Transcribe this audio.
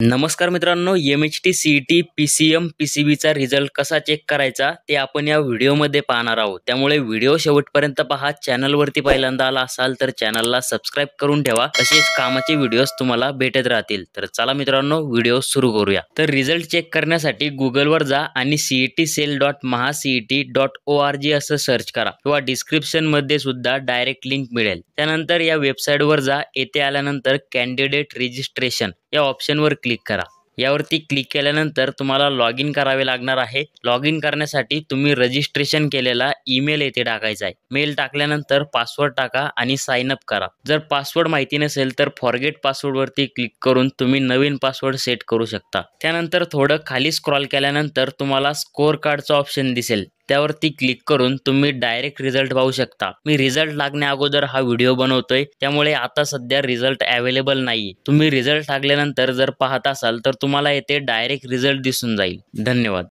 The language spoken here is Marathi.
नमस्कार मित्रांनो, MHT CET PCM PCBचा रिझल्ट कसा चेक करायचा ते आपण या व्हिडिओमध्ये पाहणार आहोत। त्यामुळे व्हिडिओ शेवटपर्यंत पहा। चॅनलवरती पहिल्यांदा आला असाल तर चॅनलला सबस्क्राइब करून ठेवा, असेच कामाचे व्हिडिओज तुम्हाला भेटत राहतील। तर चला मित्रांनो, व्हिडिओ सुरू करूया। तर रिझल्ट चेक करण्यासाठी गुगलवर जा आणि cetcell.mahacet.org असं सर्च करा किंवा डिस्क्रिप्शन मध्ये सुद्धा डायरेक्ट लिंक मिळेल। त्यानंतर या वेबसाईटवर जा। येथे आल्यानंतर कॅन्डिडेट रजिस्ट्रेशन या ऑप्शनवर क्लिक करा। यावरती क्लिक केल्यानंतर तुम्हाला लॉग इन करावे लागणार आहे। लॉग इन करण्यासाठी तुम्ही रजिस्ट्रेशन केलेला ईमेल येथे टाकायचा आहे। मेल टाकल्यानंतर पासवर्ड टाका आणि साइन अप करा। जर पासवर्ड माहिती नसेल तर फॉरगेट पासवर्ड वरती क्लिक करून तुम्ही नवीन पासवर्ड सेट करू शकता। त्यानंतर थोडं खाली स्क्रॉल केल्यानंतर तुम्हाला स्कोर कार्डचा ऑप्शन दिसेल, त्यावरती क्लिक करून तुम्ही डायरेक्ट रिझल्ट पाहू शकता। मी रिझल्ट लागण्या अगोदर हा व्हिडिओ बनवतोय, त्यामुळे आता सध्या रिझल्ट अवेलेबल नाही। तुम्ही रिझल्ट लागल्यानंतर जर पाहत असाल तर तुम्हाला येथे डायरेक्ट रिझल्ट दिसून जाईल। धन्यवाद।